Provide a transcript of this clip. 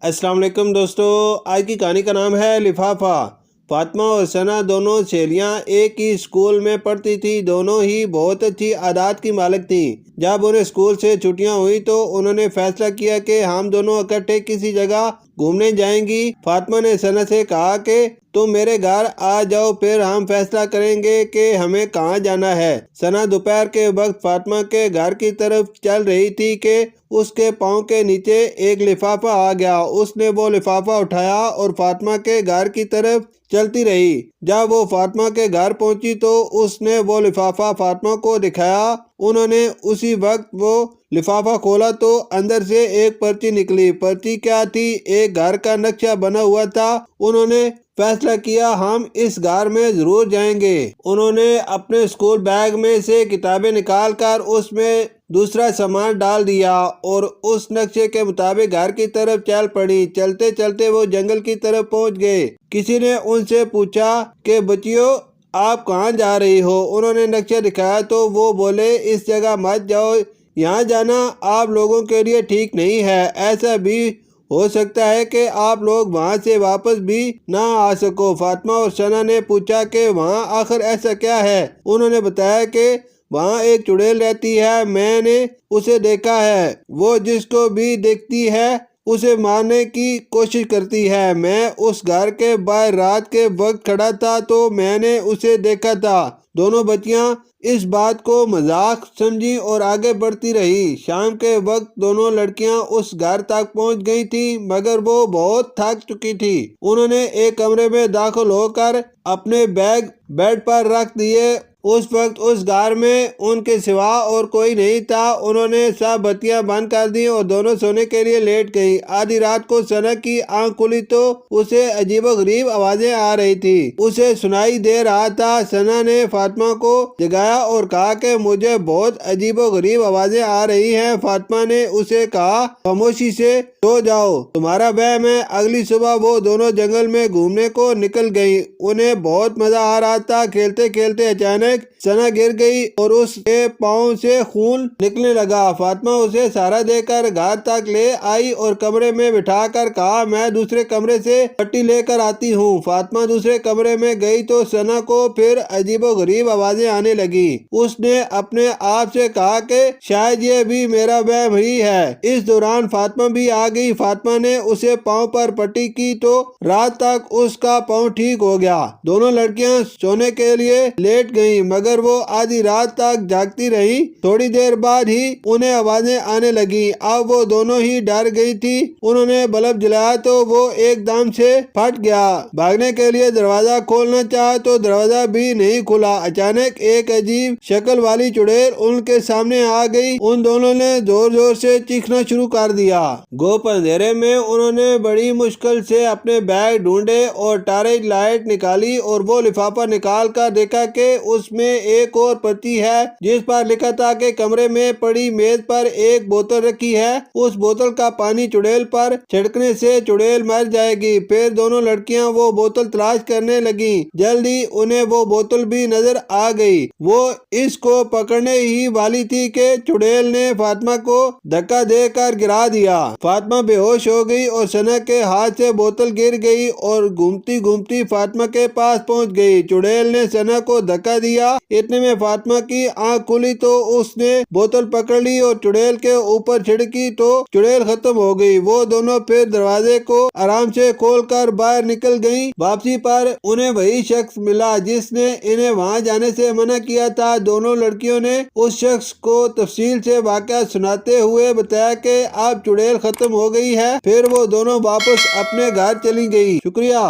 السلام علیکم دوستو، آج کی کہانی کا نام ہے لفافہ۔ فاطمہ اور ثنا دونوں سہیلیاں ایک ہی اسکول میں پڑھتی تھی۔ دونوں ہی بہت اچھی عادات کی مالک تھیں۔ جب انہیں اسکول سے چھٹیاں ہوئی تو انہوں نے فیصلہ کیا کہ ہم دونوں اکٹھے کسی جگہ گھومنے جائیں گی۔ فاطمہ نے ثنا سے کہا کہ تم میرے گھر آ جاؤ، پھر ہم فیصلہ کریں گے کہ ہمیں کہاں جانا ہے۔ ثنا دوپہر کے وقت فاطمہ کے گھر کی طرف چل رہی تھی کہ اس کے پاؤں کے نیچے ایک لفافہ آ گیا۔ اس نے وہ لفافہ اٹھایا اور فاطمہ کے گھر کی طرف چلتی رہی۔ جب وہ فاطمہ کے گھر پہنچی تو اس نے وہ لفافہ فاطمہ کو دکھایا۔ انہوں نے اسی وقت وہ لفافہ کھولا تو اندر سے ایک پرچی نکلی۔ پرچی کیا تھی؟ ایک گھر کا نقشہ بنا ہوا تھا۔ انہوں نے فیصلہ کیا ہم اس گھر میں ضرور جائیں گے۔ انہوں نے اپنے اسکول بیگ میں سے کتابیں نکال کر اس میں دوسرا سامان ڈال دیا اور اس نقشے کے مطابق گھر کی طرف چل پڑی۔ چلتے چلتے وہ جنگل کی طرف پہنچ گئے۔ کسی نے ان سے پوچھا کہ بچیوں آپ کہاں جا رہی ہو؟ انہوں نے نقشہ دکھایا تو وہ بولے اس جگہ مت جاؤ، یہاں جانا آپ لوگوں کے لیے ٹھیک نہیں ہے۔ ایسا بھی ہو سکتا ہے کہ آپ لوگ وہاں سے واپس بھی نہ آ سکو۔ فاطمہ اور ثنا نے پوچھا کہ وہاں آخر ایسا کیا ہے؟ انہوں نے بتایا کہ وہاں ایک چڑیل رہتی ہے، میں نے اسے دیکھا ہے۔ وہ جس کو بھی دیکھتی ہے اسے مارنے کی کوشش کرتی ہے۔ میں اس گھر کے باہر رات کے وقت کھڑا تھا تو میں نے اسے دیکھا تھا۔ دونوں بچیاں اس بات کو مذاق سمجھی اور آگے بڑھتی رہی۔ شام کے وقت دونوں لڑکیاں اس گھر تک پہنچ گئی تھیں مگر وہ بہت تھک چکی تھی۔ انہوں نے ایک کمرے میں داخل ہو کر اپنے بیگ بیڈ پر رکھ دیے۔ اس وقت اس گھر میں ان کے سوا اور کوئی نہیں تھا۔ انہوں نے سب بتیاں بند کر دیں اور دونوں سونے کے لیے لیٹ گئی۔ آدھی رات کو ثنا کی آنکھ کھلی تو اسے عجیب و غریب آوازیں آ رہی تھی۔ اسے سنائی دے رہا تھا۔ ثنا نے فاطمہ کو جگایا اور کہا کہ مجھے بہت عجیب و غریب آوازیں آ رہی ہیں۔ فاطمہ نے اسے کہا خاموشی سے سو جاؤ، تمہارا وہم ہے۔ اگلی صبح وہ دونوں جنگل میں گھومنے کو نکل گئیں۔ انہیں بہت مزہ آ رہا تھا۔ کھیلتے کھیلتے اچانک ثنا گر گئی اور اس کے پاؤں سے خون نکلنے لگا۔ فاطمہ اسے سہارا دے کر گھر تک لے آئی اور کمرے میں بٹھا کر کہا میں دوسرے کمرے سے پٹی لے کر آتی ہوں۔ فاطمہ دوسرے کمرے میں گئی تو ثنا کو پھر عجیب و غریب آوازیں آنے لگی۔ اس نے اپنے آپ سے کہا کہ شاید یہ بھی میرا وہم ہی ہے۔ اس دوران فاطمہ بھی آ گئی۔ فاطمہ نے اسے پاؤں پر پٹی کی تو رات تک اس کا پاؤں ٹھیک ہو گیا۔ دونوں لڑکیاں سونے کے لیے لیٹ گئیں مگر وہ آدھی رات تک جاگتی رہی۔ تھوڑی دیر بعد ہی انہیں آوازیں آنے لگیں۔ اب وہ دونوں ہی ڈر گئی تھی۔ انہوں نے بلب جلایا تو وہ ایک دم سے پھٹ گیا۔ بھاگنے کے لیے دروازہ کھولنا چاہا تو دروازہ بھی نہیں کھلا۔ اچانک ایک عجیب شکل والی چڑیل ان کے سامنے آ گئی۔ ان دونوں نے زور زور سے چیخنا شروع کر دیا۔ گھوپ اندھیرے میں انہوں نے بڑی مشکل سے اپنے بیگ ڈھونڈے اور ٹارچ لائٹ نکالی اور وہ لفافہ نکال کر دیکھا کہ اس میں ایک اور پرچی ہے جس پر لکھا تھا کہ کمرے میں پڑی میز پر ایک بوتل رکھی ہے، اس بوتل کا پانی چڑیل پر چھڑکنے سے چڑیل مر جائے گی۔ پھر دونوں لڑکیاں وہ بوتل تلاش کرنے لگیں۔ جلد ہی انہیں وہ بوتل بھی نظر آ گئی۔ وہ اس کو پکڑنے ہی والی تھی کہ چڑیل نے فاطمہ کو دھکا دے کر گرا دیا۔ فاطمہ بے ہوش ہو گئی اور ثنا کے ہاتھ سے بوتل گر گئی اور گھومتی گھومتی فاطمہ کے پاس پہنچ گئی۔ چڑیل نے ثنا کو دھکا دیا۔ اتنے میں فاطمہ کی آنکھ کھلی تو اس نے بوتل پکڑ لی اور چڑیل کے اوپر چھڑکی تو چڑیل ختم ہو گئی۔ وہ دونوں پھر دروازے کو آرام سے کھول کر باہر نکل گئیں۔ واپسی پر انہیں وہی شخص ملا جس نے انہیں وہاں جانے سے منع کیا تھا۔ دونوں لڑکیوں نے اس شخص کو تفصیل سے واقعہ سناتے ہوئے بتایا کہ اب چڑیل ختم ہو گئی ہے۔ پھر وہ دونوں واپس اپنے گھر چلی گئی۔ شکریہ۔